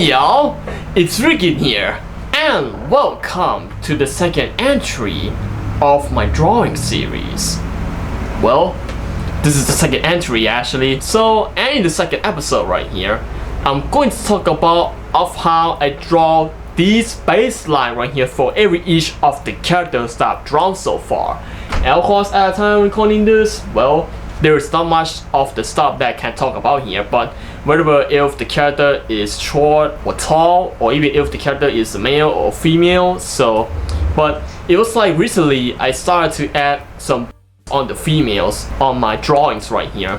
Hey y'all, it's Ryukin here, and welcome to the second entry of my drawing series. Well, this is the second entry actually, so and in the second episode right here, I'm going to talk about how I draw these baseline right here for each of the characters that I've drawn so far. And of course, at the time recording this, well, there is not much of the stuff that I can talk about here, but whether if the character is short or tall, or even if the character is a male or female, but it was like recently I started to add some on the females on my drawings right here,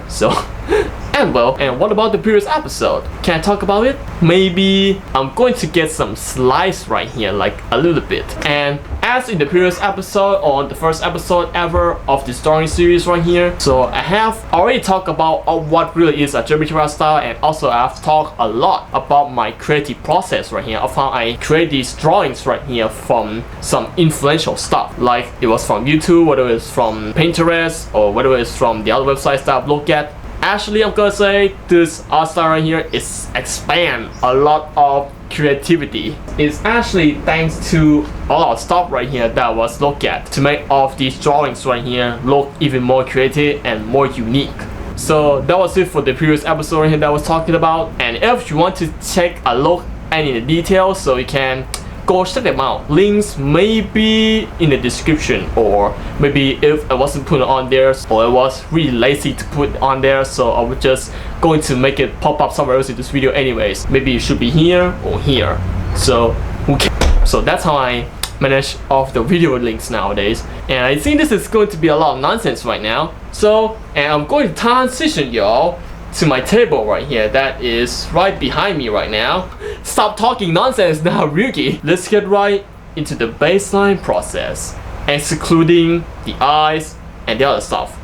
and what about the previous episode? Can I talk about it? Maybe I'm going to get some slides right here, like a little bit. And as in the previous episode, or the first episode ever of this drawing series right here, so I have already talked about what really is a geometry style, and also I have talked a lot about my creative process right here of how I create these drawings right here from some influential stuff, like it was from YouTube, whether it's from Pinterest, or whether it's from the other websites that I've looked at. Actually, I'm gonna say this art style right here is expand a lot of creativity. It's actually thanks to a lot of stuff right here that was looked at to make all of these drawings right here look even more creative and more unique. So that was it for the previous episode right here that I was talking about. And if you want to take a look at the details, so you can go check them out. Links may be in the description, or maybe if I wasn't put on there, or I was really lazy to put on there, so I was just going to make it pop up somewhere else in this video anyways. Maybe it should be here or here, so who cares? So that's how I manage off the video links nowadays. And I think this is going to be a lot of nonsense right now, and I'm going to transition y'all to my table right here that is right behind me right now. Stop talking nonsense now, Ryuki. Let's get right into the baseline process, excluding the eyes and the other stuff.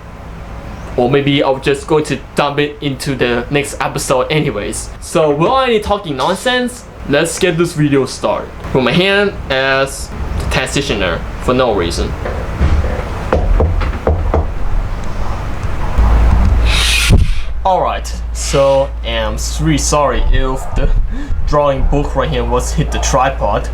Or maybe I'm just going to dump it into the next episode anyways. So without any talking nonsense, let's get this video started. With my hand as the transitioner for no reason. Alright, so I'm really sorry if the drawing book right here was hit the tripod.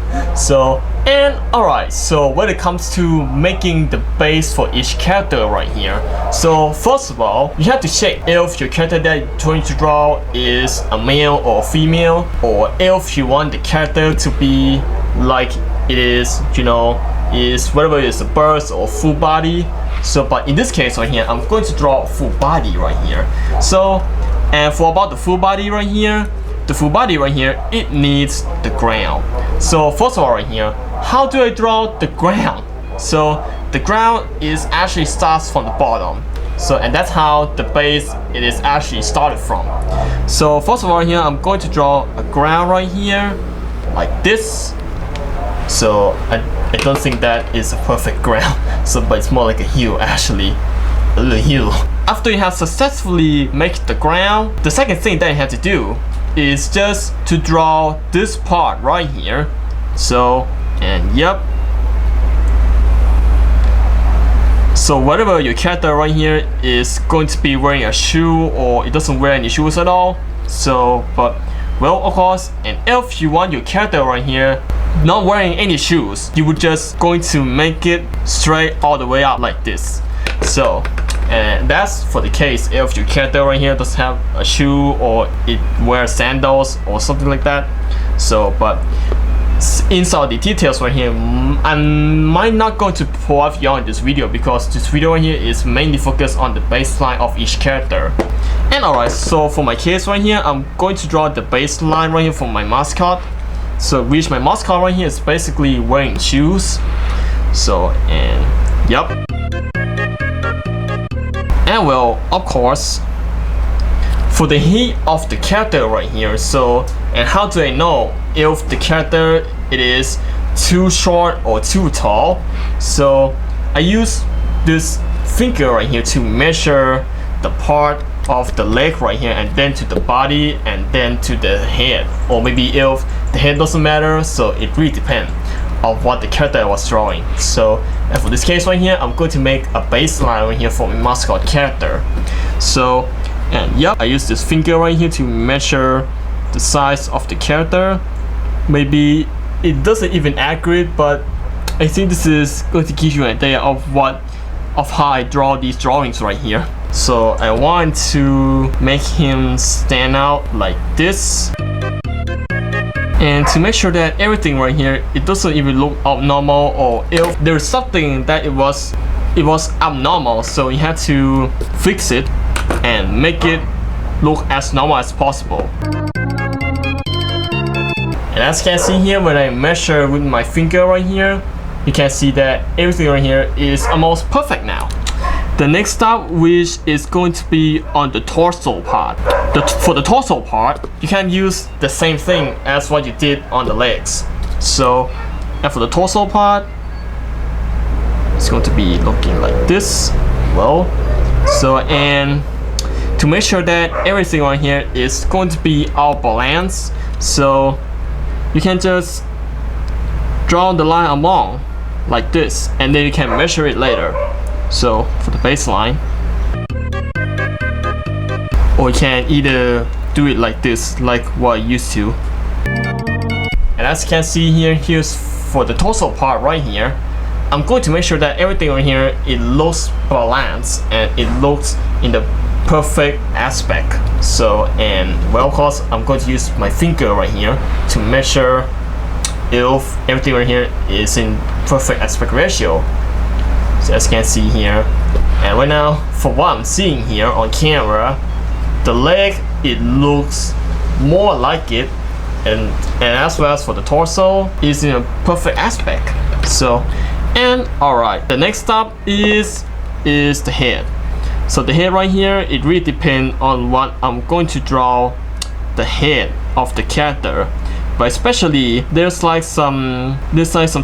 Alright, so when it comes to making the base for each character right here, so first of all, you have to check if your character that you're trying to draw is a male or female, or if you want the character to be like it is, is whether it's a burst or full body. But in this case right here, I'm going to draw a full body right here. And for about the full body right here, it needs the ground. So first of all right here, how do I draw the ground? So the ground is actually starts from the bottom. And that's how the base it is actually started from. So first of all here, I'm going to draw a ground right here, like this. So I don't think that is a perfect ground, but it's more like a hill actually, a little hill. After you have successfully made the ground, the second thing that you have to do is just to draw this part right here. So whatever your character right here is going to be wearing a shoe, or it doesn't wear any shoes at all. Well, of course, and if you want your character right here not wearing any shoes, you would just going to make it straight all the way up like this. And that's for the case if your character right here doesn't have a shoe, or it wears sandals or something like that. But inside the details right here, I might not going to provide you in this video, because this video right here is mainly focused on the baseline of each character. And alright, so for my case right here, I'm going to draw the baseline right here for my mascot. Which my mascot right here is basically wearing shoes. And well, of course, for the height of the character right here, and how do I know if the character it is too short or too tall? I use this finger right here to measure the part of the leg right here, and then to the body, and then to the head. Or maybe if the head doesn't matter, so it really depends on what the character I was drawing. And for this case right here, I'm going to make a baseline right here for my mascot character. I use this finger right here to measure the size of the character. Maybe it doesn't even accurate, but I think this is going to give you an idea of how I draw these drawings right here. So I want to make him stand out like this. And to make sure that everything right here, it doesn't even look abnormal, or if there's something that it was abnormal, so you have to fix it and make it look as normal as possible. And as you can see here, when I measure with my finger right here, you can see that everything right here is almost perfect now. The next step, which is going to be on the torso part. For the torso part, you can use the same thing as what you did on the legs. So, and for the torso part, it's going to be looking like this. Well, so, and to make sure that everything right here is going to be all balanced, so you can just draw the line along like this, and then you can measure it later. So for the baseline, or you can either do it like this, like what I used to. And as you can see here, here's for the torso part right here. I'm going to make sure that everything right here, it looks balanced and it looks in the perfect aspect. So, and well, of course, I'm going to use my finger right here to measure if everything right here is in perfect aspect ratio. So as you can see here, and right now, for what I'm seeing here on camera, the leg, it looks more like it, and as well as for the torso, is in a perfect aspect. So, and alright, the next step is the head. So the head right here, it really depends on what I'm going to draw the head of the character. But especially there's like some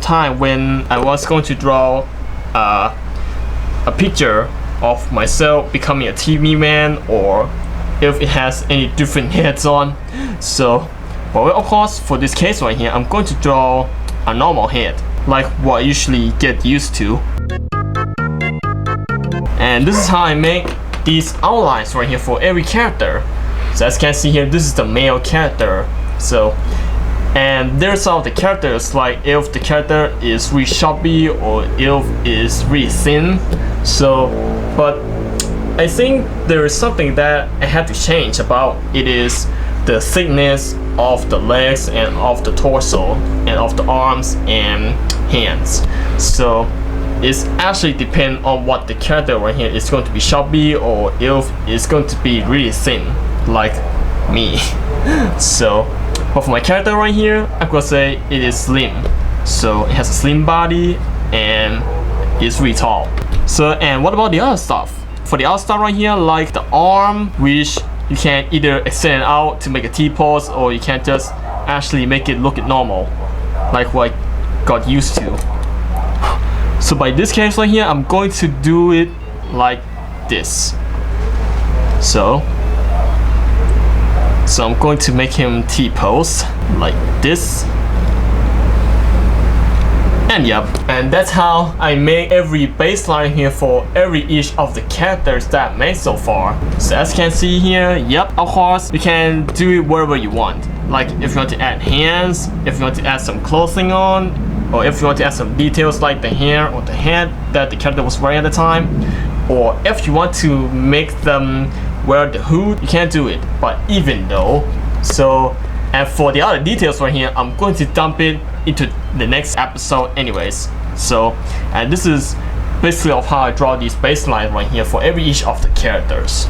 time when I was going to draw a picture of myself becoming a TV man, or if it has any different heads on. So, but of course, for this case right here, I'm going to draw a normal head, like what I usually get used to. And this is how I make these outlines right here for every character. So as you can see here, this is the male character. So, and there's all the characters, like if the character is really chubby or if is really thin. So, but I think there is something that I have to change about. It is the thickness of the legs and of the torso and of the arms and hands. So it's actually depend on what the character right here is going to be chubby, or if it's going to be really thin, like me. So, but for my character right here, I'm gonna say it is slim. So it has a slim body and it's really tall. So, and what about the other stuff? For the other stuff right here, like the arm, which you can either extend it out to make a T-pose, or you can just actually make it look normal, like what I got used to. So by this case right here, I'm going to do it like this. So I'm going to make him T-pose like this. And yep, and that's how I make every baseline here for each of the characters that I made so far. So as you can see here, yep, of course, you can do it wherever you want. Like if you want to add hands, if you want to add some clothing on, or if you want to add some details like the hair or the head that the character was wearing at the time, or if you want to make them wear the hood, you can do it. But even though, so, and for the other details right here, I'm going to dump it into the next episode anyways. So, and this is basically of how I draw these baselines right here for each of the characters.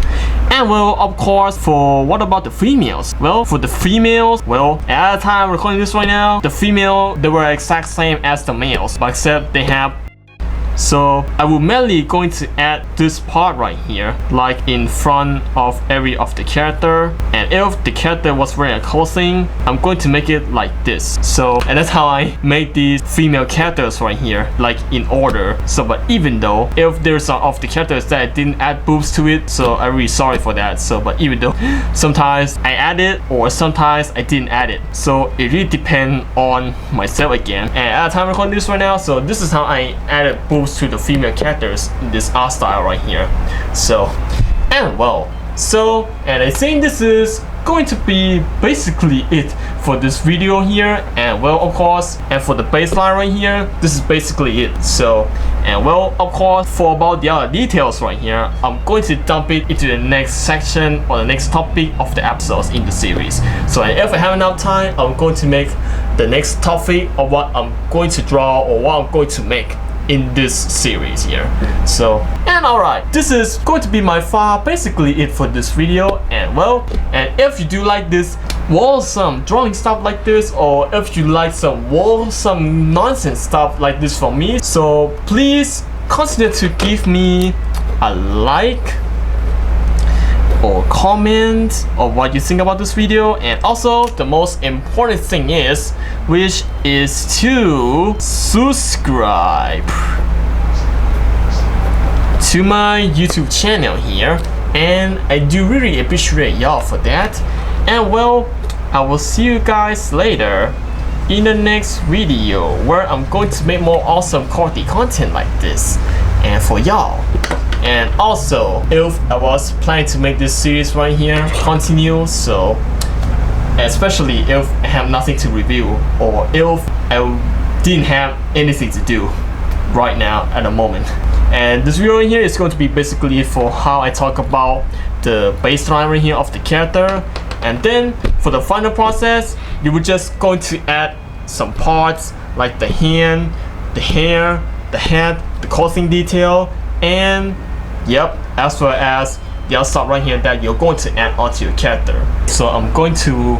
And well, of course, for what about the females? Well, for the females, well, at the time I'm recording this right now, the female, they were exact same as the males, but except they have. So I will mainly going to add this part right here, like in front of every of the character. And if the character was wearing a clothing, I'm going to make it like this. So, and that's how I made these female characters right here, like in order. So, but even though if there's some of the characters that I didn't add boobs to it, so I'm really sorry for that. So, but even though sometimes I add it or sometimes I didn't add it, so it really depends on myself again. And at the time I'm recording this right now, so this is how I added boobs to the female characters in this art style right here. So, and well, so, and I think this is going to be basically it for this video here. And well, of course, and for the baseline right here, this is basically it. So, and well, of course, for about the other details right here, I'm going to dump it into the next section or the next topic of the episodes in the series. So, and if I have enough time, I'm going to make the next topic of what I'm going to draw or what I'm going to make in this series here. So, and alright, this is going to be my file, basically it for this video. And well, and if you do like this wholesome drawing stuff like this, or if you like some wholesome nonsense stuff like this from me, so please consider to give me a like or comment of what you think about this video. And also the most important thing is, which is to subscribe to my YouTube channel here, and I do really appreciate y'all for that. And well, I will see you guys later in the next video, where I'm going to make more awesome quality content like this and for y'all. And also, if I was planning to make this series right here continue, so especially if I have nothing to review, or if I didn't have anything to do right now at the moment. And this video right here is going to be basically for how I talk about the baseline right here of the character. And then for the final process, you were just going to add some parts like the hand, the hair, the head, the clothing detail, and yep, as well as the other stuff right here that you're going to add onto your character. So I'm going to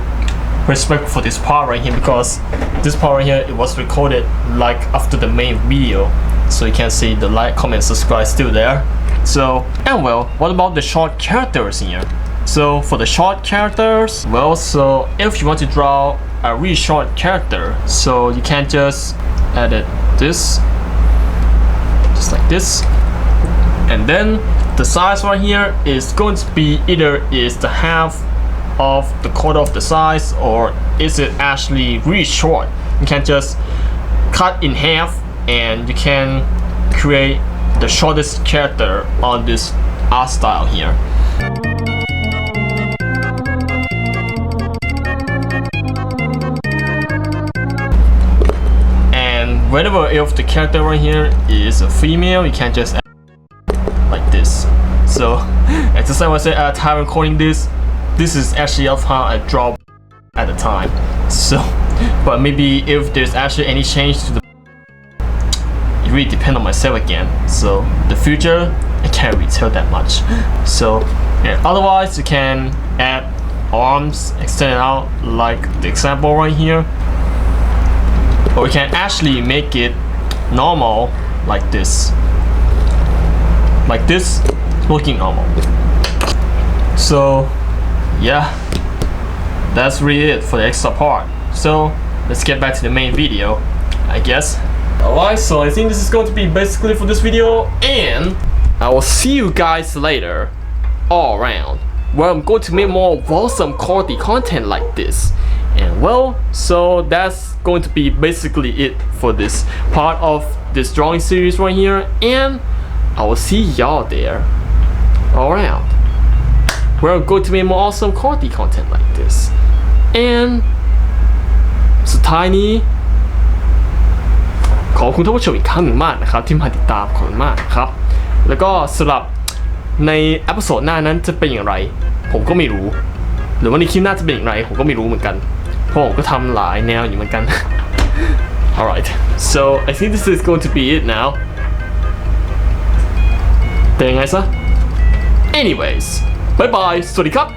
respect for this part right here, because this part right here, it was recorded like after the main video, so you can see the like, comment, subscribe still there. So, and well, what about the short characters here? So for the short characters, well, so if you want to draw a really short character, so you can just edit this just like this. And then the size right here is going to be either is the half of the quarter of the size, or is it actually really short. You can just cut in half and you can create the shortest character on this art style here. And whenever if the character right here is a female, you can just like this. So at the time I said at the time recording this is actually of how I draw at the time. So, but maybe if there's actually any change to the, it really depends on myself again. So the future, I can't really tell that much. So, and otherwise you can add arms, extend it out like the example right here, or you can actually make it normal like this. Like this, looking normal. So yeah, that's really it for the extra part. So let's get back to the main video, I guess. Alright, so I think this is going to be basically for this video, and I will see you guys later all around, where I'm going to make more wholesome quality content like this. And well, so that's going to be basically it for this part of this drawing series right here, and I will see y'all there all around, where I'm going to make more awesome quality content like this. And สุดท้ายนี้ขอบคุณท่านผู้ชมอีกครั้งหนึ่งมากนะครับที่มาติดตามขอบคุณมากครับ แล้วก็สำหรับในเอพิโซดหน้านั้นจะเป็นอย่างไรผมก็ไม่รู้ หรือว่าในคลิปหน้าจะเป็นอย่างไรผมก็ไม่รู้เหมือนกันเพราะผมก็ทำหลายแนวอยู่เหมือนกัน Alright, so I think this is going to be it now. แต่ยังไงซะ Anyways, bye bye สวัสดีครับ